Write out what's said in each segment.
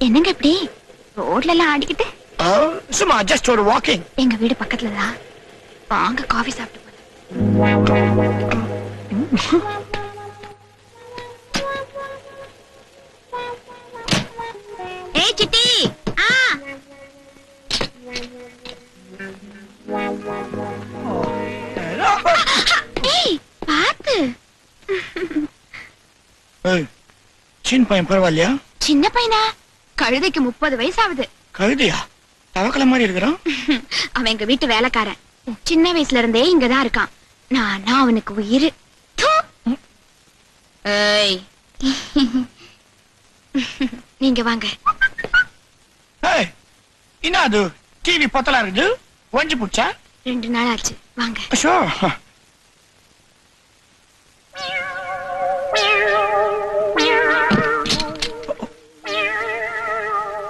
என்னங்க இப்படி ரோட்ல எல்லாம் ஆடிக்கிட்டு? சும்மா ஜஸ்ட் ஒரு வாக்கிங். எங்க வீடு பக்கத்துல தான், வாங்க காஃபி சாப்பிட்டு ஏய் சிட்டி, ஏய் பாத்து. சின்ன பையன் பரவாயில்லையா? சின்ன பையனா? கழுதைக்கு 30 வயசு ஆகுது. கழுதையா? தவக்கல மாதிரி இருக்கிறான். அவன் எங்க வீட்டு வேலைக்காரன். சின்ன வயசுல இருந்தே இங்கதான் இருக்கான். நான் அவனுக்கு உயிர். நீங்க வாங்க. என்ன அது டிவி பத்தலா இருக்குது? ஒஞ்சி புடிச்சா? 2 நாள் ஆச்சு. வாங்க.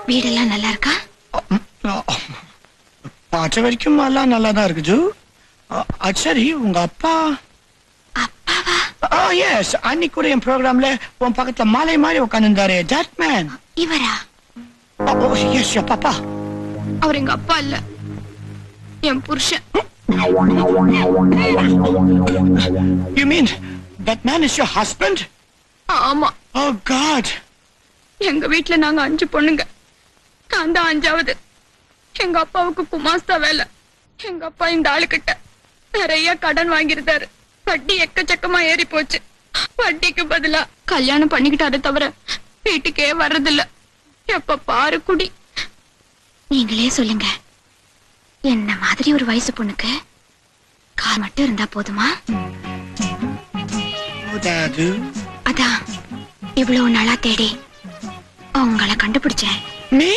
வீடெல்லாம் நல்லா இருக்கா? பார்த்த வரைக்கும் எல்லாம் நல்லா தான் இருக்குது. சரி, உங்க அப்பா? அப்பாவா? எஸ், அன்னைக்கு கூட என் ப்ரோக்ராம்ல உன் பக்கத்துல மாலை மாதிரி உட்காந்துருந்தாரு. That man. இவரா? எஸ், யோர் பாப்பா. அவர் எங்க அப்பா இல்ல, என் புருஷன். You mean that man is your husband? ஆமா. Oh God. எங்க வீட்டுல நாங்க 5 பொண்ணுங்க. நான் தான் 5வது. எங்க அப்பாவுக்கு குமாஸ்தா வேலை. எங்க அப்பா இந்த ஆளுகிட்ட நிறைய கடன் வாங்கியிருந்தாரு. வட்டி எக்கச்சக்கமா ஏறி போச்சு. வட்டிக்கு பதிலா கல்யாணம் பண்ணிக்கிட்டாரு தவிர வீட்டுக்கே வர்றதில்ல. எப்ப பாரு குடி. நீங்களே சொல்லுங்க, என்ன மாதிரி ஒரு வயசு பொண்ணுக்கு கார் மட்டும் இருந்தா போதுமா? அதான் இவ்வளவு நாளா தேடி உங்களை கண்டுபிடிச்சேன். நீ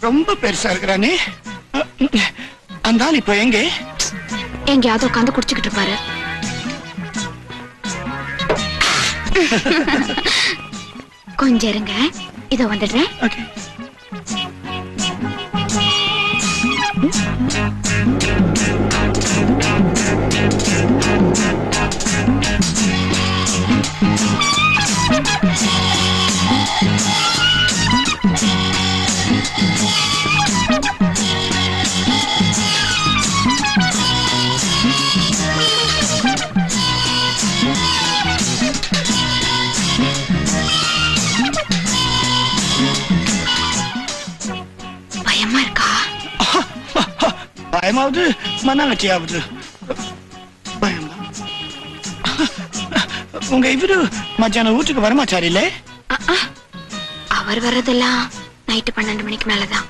ரொம்ப பெருசா இருக்கிறானே. அந்த ஆள் இப்ப எங்க? எங்கேயாவது உட்காந்து குடிச்சுக்கிட்டு இருப்பாரு. கொஞ்சம் இருங்க, இதோ வந்துடுறேன். பயமா இருக்கா? பயமாவது மண்ணாங்கட்டியாவது பயமா? உங்க இவரு மத்தியானம் வீட்டுக்கு வரமாச்சாரு இல்ல? அவர் வர்றதெல்லாம் நைட்டு 12 மணிக்கு மேலதான்.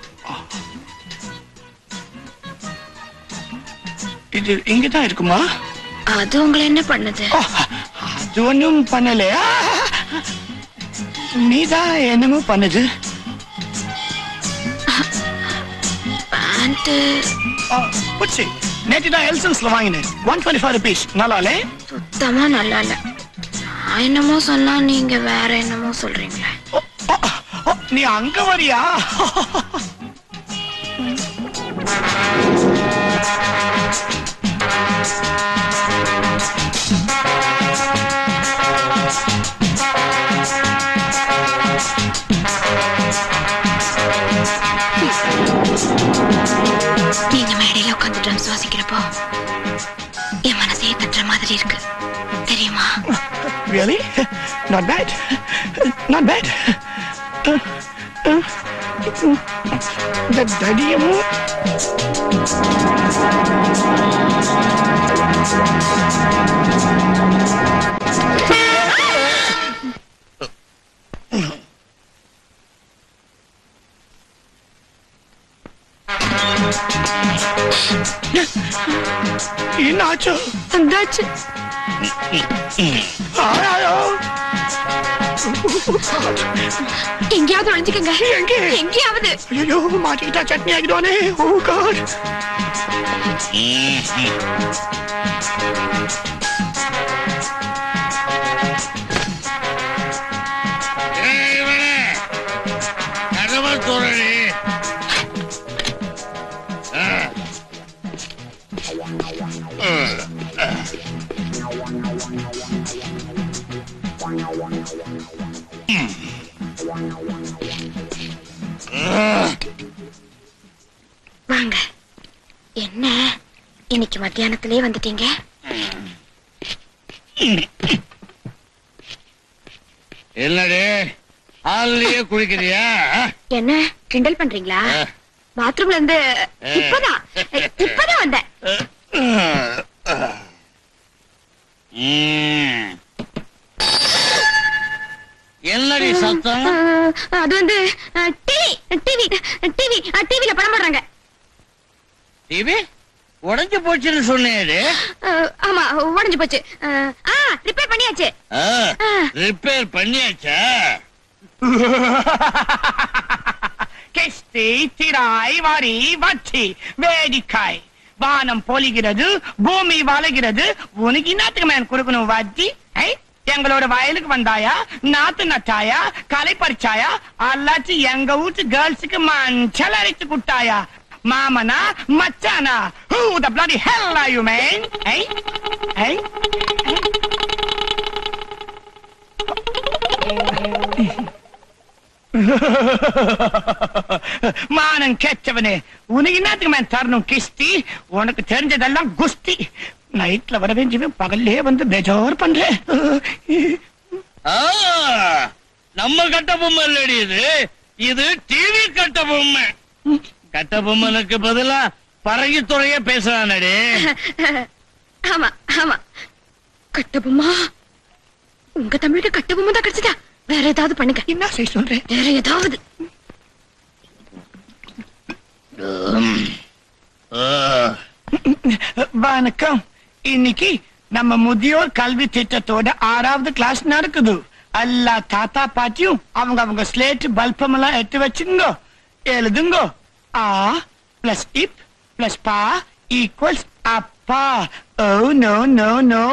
இது இங்கதான் இருக்குமா? அது உங்களை என்ன பண்ணுது? அது ஒன்னும் பண்ணலையா? நீதான் என்னமோ பண்ணுது. நேற்றுதான் எல்சன்ஸ்ல வாங்கினேன். 125 rupees. நல்லாலே? சுத்தமா நல்லா இல்ல. நான் என்னமோ சொன்னா நீங்க வேற என்னமோ சொல்றீங்களே. நீ அங்க வரியா? நீங்க மேடையில உட்காந்து ட்ரம்ஸ் வாசிக்கிறப்போ என் மனசே தட்டுற மாதிரி இருக்கு, தெரியுமா? Really? Not bad. Not bad. தடியமோ என்னாச்சு? வந்தாச்சு. எங்கேயாவது ஒழிஞ்சுக்கங்க. எங்கேயாவது. ஐயோ, மாட்டிக்கிட்டா சட்னி ஆகிடுவானே. ஓ காட். வாங்க. என்ன இன்னைக்கு மத்தியானத்திலே வந்துட்டீங்க? என்னடி ஆள்லயே குளிக்கிறியா? என்ன கிண்டல் பண்றீங்களா? பாத்ரூம்ல இருந்து இப்பதான் வந்தேன். என்னடி சத்தம்? அது வந்து டிவில படம் போடுறாங்க. டிவி உடைஞ்சு போச்சுன்னு சொன்னேரு. ஆமா, உடைஞ்சு போச்சு. ரிப்பேர் பண்ணியாச்சு. ரிப்பேர் பண்ணியாச்சா? கிஸ்தி திராய் வரி வச்சி வேடிக்காய் வானம் பொழிகிறது, பூமி வளைகிறது. உனக்கு என்னத்துக்கு மேன் கொடுக்கணும் வட்டி? எங்களோட வயலுக்கு வந்தாயா, நாத்து நட்டாயா, களை பறிச்சாயா, அல்லாச்சு எங்க வீட்டு கேர்ள்ஸுக்கு மஞ்சள் அரைச்சு குட்டாயா? மாமனா மச்சானா? Who the bloody hell are you, man? மானம் கெட்டவனே, உனக்கு என்னத்துக்கு மேன் தரணும் கிஸ்தி? உனக்கு தெரிஞ்சதெல்லாம் குஸ்தி. நைட்ல வர வேண்டியவன் பகல்லே வந்து பெஜார் பண்றேன். நம்ம கட்ட பொம்மை இல்லடி இது. இது டிவி கட்ட பொம்மை. கட்ட பொம்மனுக்கு பதிலா பறகி துறைய பேசுறானே. ஆமா ஆமா, கட்டபொம்மா. உங்க தமிழுக்கு கட்டபொம்மா தான் கிடைச்சதா? வேற ஏதாவது பண்ணுங்க. என்ன செய்ய சொல்றேன்? வேற ஏதாவது. வணக்கம். இன்னைக்கு நம்ம முதியோர் கல்வி திட்டத்தோட 6வது கிளாஸ் நடக்குது. எல்லா தாத்தா பாட்டியும் அவங்க ஸ்லேட் பல்பம் எல்லாம் எடுத்து வச்சுங்க. எழுதுங்க. ஆ பிளஸ் இப் பிளஸ் பா ஈக்குவல்ஸ் அப்பா. ஓ நோ நோ நோ,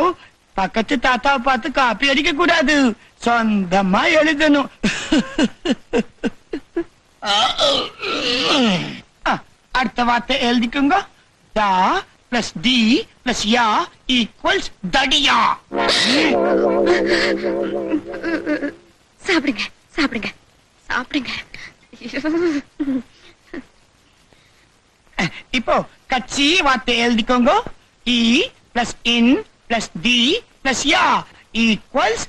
பக்கத்து தாத்தாவை பார்த்து காப்பி அடிக்க கூடாது, சொந்தமா எழுதணும். அடுத்த வார்த்தை எழுதிக்குங்க. தா பிளஸ் டி பிளஸ் யா ஈக்குவல்ஸ் தடியா. சாப்பிடுங்க சாப்பிடுங்க சாப்பிடுங்க. இப்போ கட்சி வார்த்தை எழுதிக்கோங்க. இ பிளஸ் இன் பிளஸ் டி பிளஸ் யா ஈக்குவல்ஸ்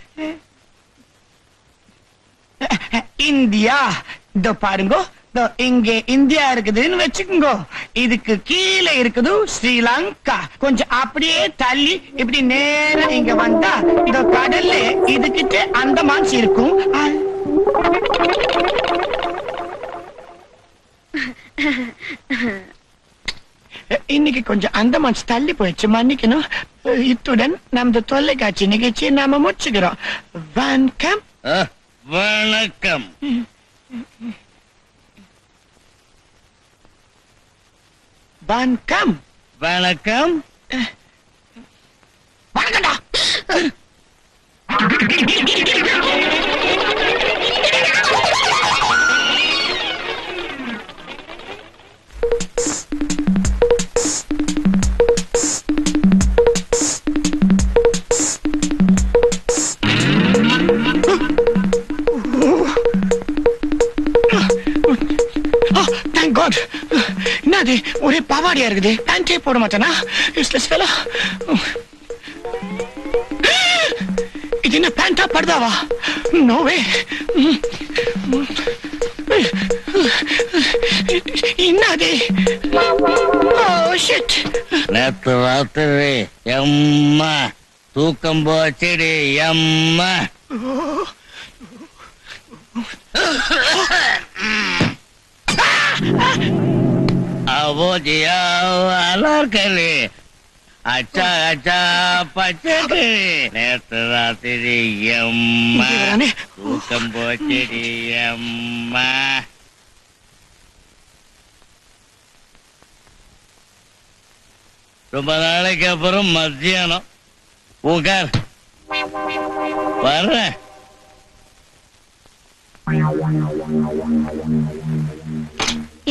இந்தியா. இதோ பாருங்க, இங்க இந்தியா இருக்குதுன்னு வச்சுக்கோங்க. இதுக்கு கீழே இருக்குது ஸ்ரீலங்கா. கொஞ்சம் அப்படியே தள்ளி இப்படி நேரா இங்க வந்தா இதோ கடல்ல இதுகிட்ட அந்தமான் இருக்கும். இன்னைக்கு கொஞ்சம் அந்தமான் தள்ளி போயிடுச்சு, மன்னிக்கணும். இத்துடன் நமது தொலைக்காட்சி நிகழ்ச்சியை நாம முடிச்சுக்கிறோம். வணக்கம். வணக்கம். வணக்கம். வணக்கம். வணக்கம்டா. Thank God. என்னது ஒரே பாவாடியா இருக்குது? பேண்டே போட மாட்டானா? Useless fellow. இது என்ன பேண்டா படுதாவா? No way. என்னது? Oh shit. நேத்து ராத்திரி எம்மா தூக்கம் போச்சுடி எம்மா. அவோஜியா அலார்கலி அச்சா அச்சா பச்சடி. நேத்து ராத்திரி எம்மா தூக்கம் போச்சுடி எம்மா. ரொம்ப நாளைக்கு அப்புறம் மத்தியானம். உட்கார், வர்றேன்.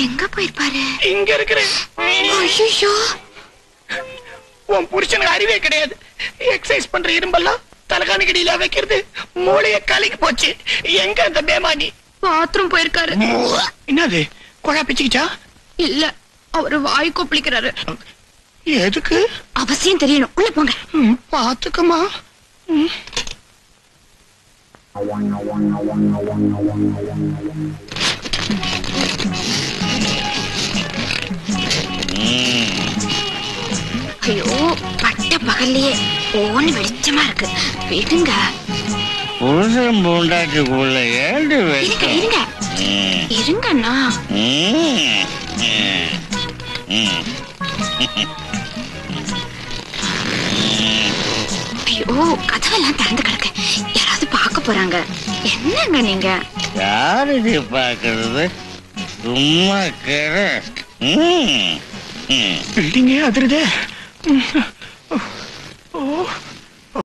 எங்க போயிருப்பாரு? இங்க இருக்கிறேன். ஐயோ, உன் புருஷனுக்கு அறிவே கிடையாது. எக்ஸசைஸ் பண்ற இரும்பெல்லாம் தலகாணி கடியில வைக்கிறது மூளைய கலக்கி போச்சு. எங்க அந்த பேமானி? பாத்ரூம் போயிருக்காரு. என்னது குழா பிச்சுக்கிச்சா? இல்ல, அவரு வாய் கொப்பளிக்கிறாரு. எதுக்கு? அவசியம் தெரியணும், உள்ள போங்க. பாத்துக்கமா. ஐயோ, பட்ட பகல்லையே ஓன்னு வெளிச்சமா இருக்கு. விடுங்க. புருஷன் பூண்டாட்டிக்குள்ள ஏண்டு இருங்க இருங்க இருங்கண்ணா. ஐயோ, கதவெல்லாம் திறந்து கிடக்கு. யாராவது பார்க்க போறாங்க. என்னங்க நீங்க? யாரு பாக்குறது? சும்மா கேட. பில்டிங்கே அதிருதே.